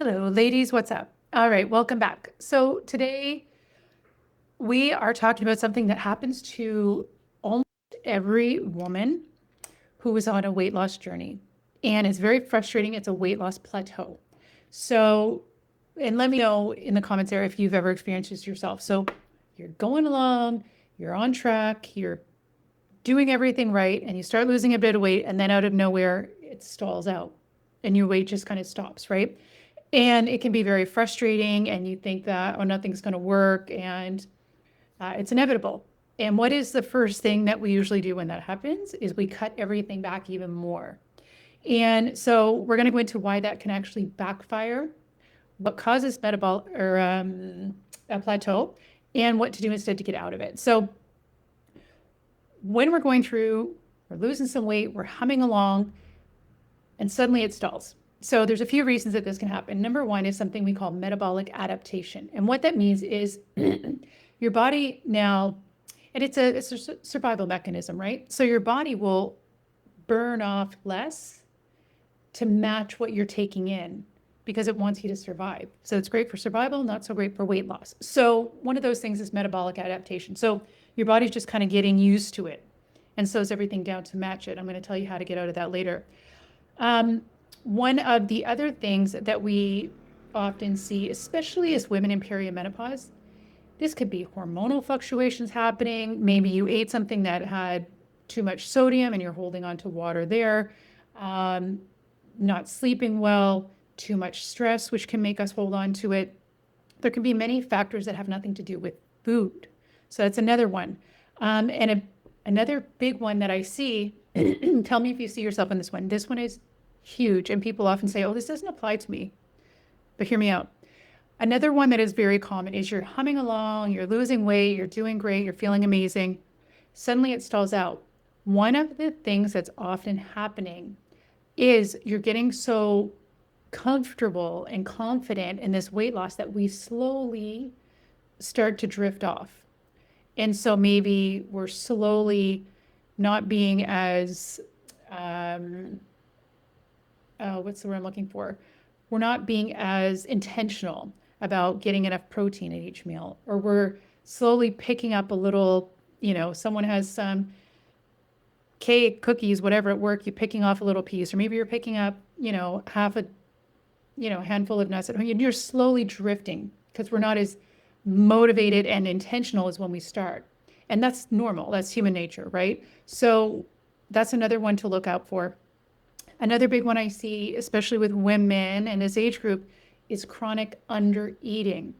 Hello, ladies. What's up? All right, welcome back. So today we are talking about something that happens to almost every woman who is on a weight loss journey. And it's very frustrating. It's a weight loss plateau. So, and let me know in the comments there if you've ever experienced this yourself. So you're going along, you're on track, you're doing everything right, and you start losing a bit of weight, and then out of nowhere, it stalls out and your weight just kind of stops, right? And it can be very frustrating, and you think that, oh, nothing's going to work, and it's inevitable. And what is the first thing that we usually do when that happens is we cut everything back even more. And so we're going to go into why that can actually backfire, what causes metabolic or a plateau, and what to do instead to get out of it. So when we're going through, we're losing some weight, we're humming along, and suddenly it stalls. So there's a few reasons that this can happen. Number one is something we call metabolic adaptation. And what that means is your body now, and it's a survival mechanism, right? So your body will burn off less to match what you're taking in because it wants you to survive. So it's great for survival, not so great for weight loss. So one of those things is metabolic adaptation. So your body's just kind of getting used to it. And so is everything down to match it. I'm going to tell you how to get out of that later. One of the other things that we often see, especially as women in perimenopause, this could be hormonal fluctuations happening. Maybe you ate something that had too much sodium and you're holding on to water there. Not sleeping well, too much stress, which can make us hold on to it. There can be many factors that have nothing to do with food. So that's another one. Another big one that I see, tell me if you see yourself in this one. This one is huge. And people often say, oh, this doesn't apply to me. But hear me out. Another one that is very common is you're humming along, you're losing weight, you're doing great, you're feeling amazing. Suddenly it stalls out. One of the things that's often happening is you're getting so comfortable and confident in this weight loss that we slowly start to drift off. And so maybe we're slowly not being as, what's the word I'm looking for? We're not being as intentional about getting enough protein at each meal, or we're slowly picking up a little, someone has some cake, cookies, whatever at work, you're picking off a little piece, or maybe you're picking up, half a, handful of nuts at home. You're slowly drifting because we're not as motivated and intentional as when we start. And that's normal. That's human nature, right? So that's another one to look out for. Another big one I see, especially with women and this age group, is chronic undereating.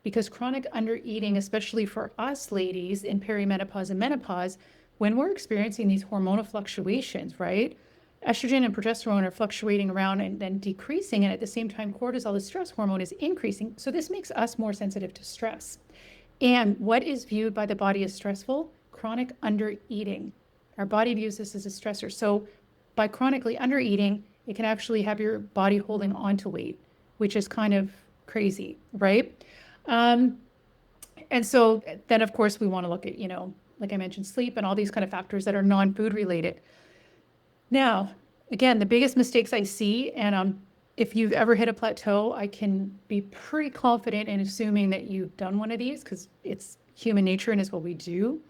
Because chronic undereating, especially for us ladies in perimenopause and menopause, when we're experiencing these hormonal fluctuations, right? Estrogen and progesterone are fluctuating around and then decreasing. And at the same time, cortisol, the stress hormone, is increasing. So this makes us more sensitive to stress. And what is viewed by the body as stressful? Chronic undereating. Our body views this as a stressor. So by chronically undereating, it can actually have your body holding on to weight, which is kind of crazy, right? And so then, of course, we want to look at, like I mentioned, sleep and all these kind of factors that are non-food related. Now, again, the biggest mistakes I see, and if you've ever hit a plateau, I can be pretty confident in assuming that you've done one of these because it's human nature and it's what we do.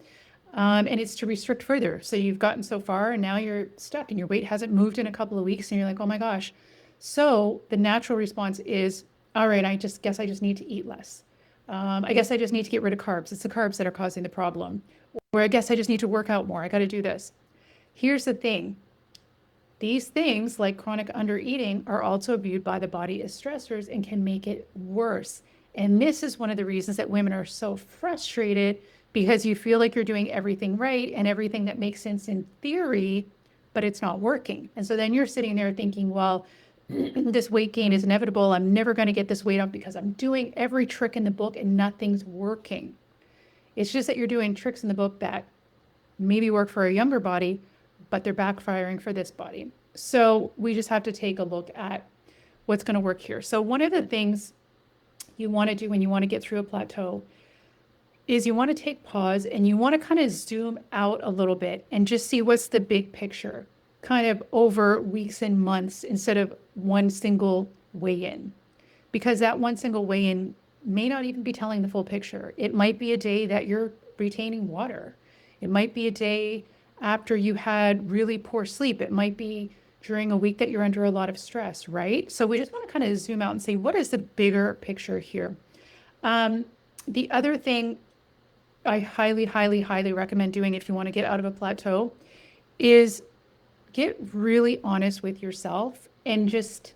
And it's to restrict further. So you've gotten so far and now you're stuck and your weight hasn't moved in a couple of weeks and you're like, oh my gosh. So the natural response is, all right, I guess I just need to eat less. I guess I just need to get rid of carbs. It's the carbs that are causing the problem. Or I guess I just need to work out more. I got to do this. Here's the thing. These things like chronic undereating are also viewed by the body as stressors and can make it worse. And this is one of the reasons that women are so frustrated because you feel like you're doing everything right and everything that makes sense in theory, but it's not working. And so then you're sitting there thinking, well, this weight gain is inevitable. I'm never going to get this weight off because I'm doing every trick in the book and nothing's working. It's just that you're doing tricks in the book that maybe work for a younger body, but they're backfiring for this body. So we just have to take a look at what's going to work here. So one of the things you want to do when you want to get through a plateau is you want to take pause and you want to kind of zoom out a little bit and just see what's the big picture, kind of over weeks and months instead of one single weigh-in. because that one single weigh-in may not even be telling the full picture. It might be a day that you're retaining water. It might be a day after you had really poor sleep. It might be during a week that you're under a lot of stress, right? So we just want to kind of zoom out and say, what is the bigger picture here? The other thing I highly, highly, highly recommend doing if you want to get out of a plateau is get really honest with yourself, and just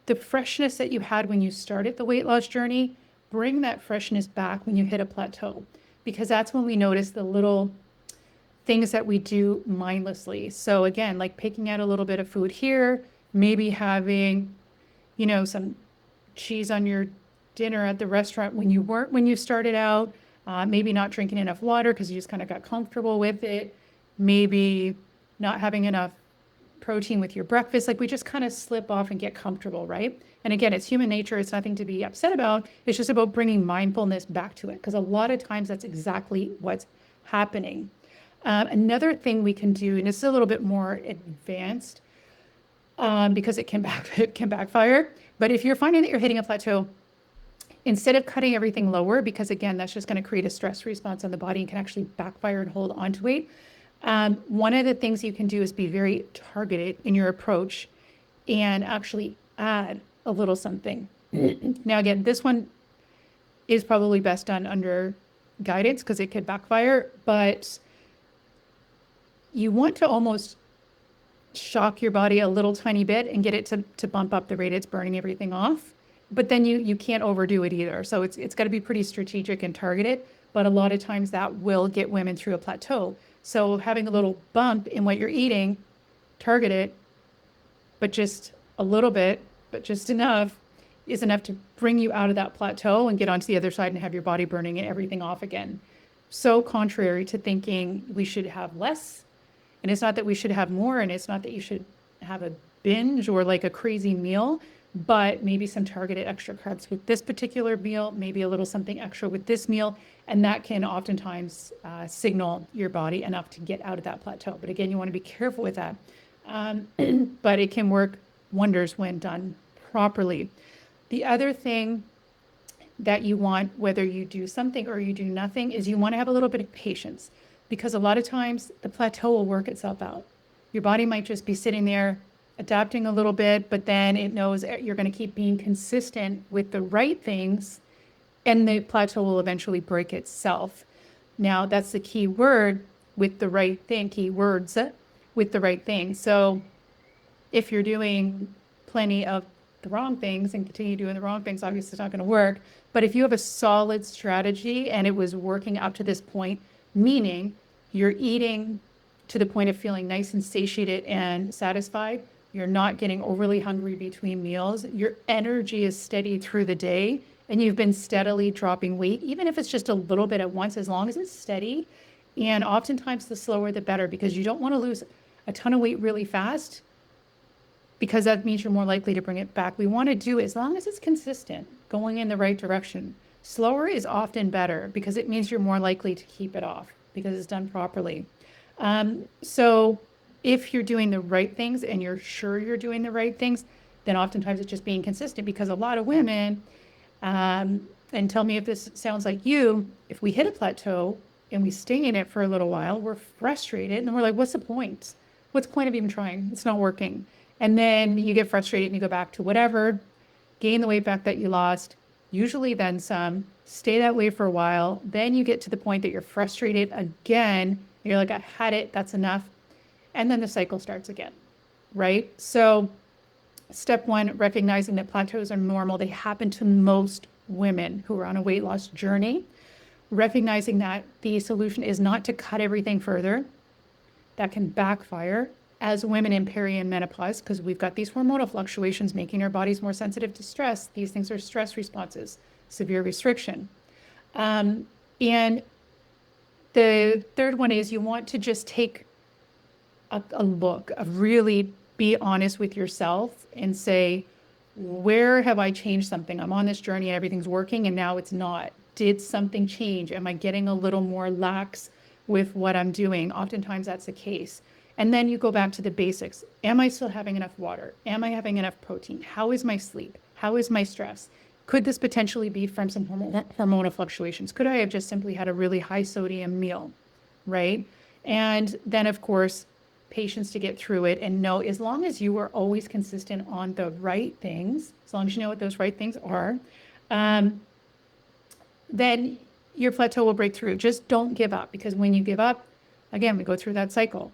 the freshness that you had when you started the weight loss journey, bring that freshness back when you hit a plateau, because that's when we notice the little things that we do mindlessly. So again, like picking out a little bit of food here, maybe having, some cheese on your dinner at the restaurant when you started out, maybe not drinking enough water because you just kind of got comfortable with it, maybe not having enough protein with your breakfast. Like we just kind of slip off and get comfortable, right? And again, it's human nature. It's nothing to be upset about. It's just about bringing mindfulness back to it, because a lot of times that's exactly what's happening. Another thing we can do, and it's a little bit more advanced because it can backfire. But if you're finding that you're hitting a plateau, instead of cutting everything lower, because again, that's just going to create a stress response on the body and can actually backfire and hold on to weight. One of the things you can do is be very targeted in your approach and actually add a little something. Now, again, this one is probably best done under guidance because it could backfire, but you want to almost shock your body a little tiny bit and get it to bump up the rate it's burning everything off. But then you can't overdo it either. So it's got to be pretty strategic and targeted. But a lot of times that will get women through a plateau. So having a little bump in what you're eating, target it, but just a little bit, but just enough, is enough to bring you out of that plateau and get onto the other side and have your body burning and everything off again. So contrary to thinking we should have less. And it's not that we should have more, and it's not that you should have a binge or like a crazy meal, but maybe some targeted extra carbs with this particular meal, maybe a little something extra with this meal. And that can oftentimes signal your body enough to get out of that plateau. But again, you want to be careful with that. But it can work wonders when done properly. The other thing that you want, whether you do something or you do nothing, is you want to have a little bit of patience, because a lot of times the plateau will work itself out. Your body might just be sitting there adapting a little bit, but then it knows you're going to keep being consistent with the right things, and the plateau will eventually break itself. Now, that's the key word with the right thing, key words with the right thing. So if you're doing plenty of the wrong things and continue doing the wrong things, obviously it's not going to work. But if you have a solid strategy and it was working up to this point, meaning you're eating to the point of feeling nice and satiated and satisfied, you're not getting overly hungry between meals, your energy is steady through the day, and you've been steadily dropping weight, even if it's just a little bit at once, as long as it's steady. And oftentimes the slower the better, because you don't want to lose a ton of weight really fast, because that means you're more likely to bring it back. We want to do, as long as it's consistent, going in the right direction. Slower is often better because it means you're more likely to keep it off because it's done properly. So if you're doing the right things and you're sure you're doing the right things, then oftentimes it's just being consistent, because a lot of women, and tell me if this sounds like you, if we hit a plateau and we stay in it for a little while, we're frustrated and we're like, what's the point? What's the point of even trying? It's not working. And then you get frustrated and you go back to whatever, gain the weight back that you lost, usually then some, stay that way for a while. Then you get to the point that you're frustrated again. You're like, I had it, that's enough. And then the cycle starts again, right? So step one, recognizing that plateaus are normal. They happen to most women who are on a weight loss journey. Recognizing that the solution is not to cut everything further. That can backfire as women in peri and menopause, because we've got these hormonal fluctuations making our bodies more sensitive to stress. These things are stress responses, severe restriction. And the third one is you want to just take a look, of really be honest with yourself and say, where have I changed something? I'm on this journey and everything's working and now it's not. Did something change? Am I getting a little more lax with what I'm doing? Oftentimes that's the case. And then you go back to the basics. Am I still having enough water? Am I having enough protein? How is my sleep? How is my stress? Could this potentially be from some hormonal fluctuations? Could I have just simply had a really high sodium meal, right? And then, of course, patience to get through it and know as long as you are always consistent on the right things, as long as you know what those right things are, um, then your plateau will break through. Just don't give up, because when you give up, again, we go through that cycle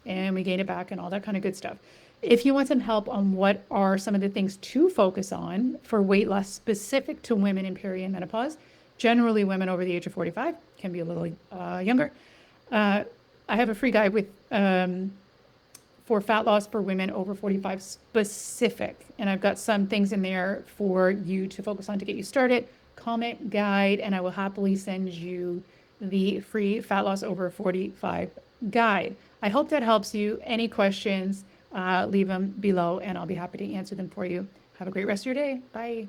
and we gain it back and all that kind of good stuff. If you want some help on what are some of the things to focus on for weight loss specific to women in peri and menopause, generally women over the age of 45, can be a little younger. I have a free guide with for fat loss for women over 45 specific, and I've got some things in there for you to focus on to get you started. Comment guide, and I will happily send you the free fat loss over 45 guide. I hope that helps you. Any questions, leave them below and I'll be happy to answer them for you. Have a great rest of your day. Bye.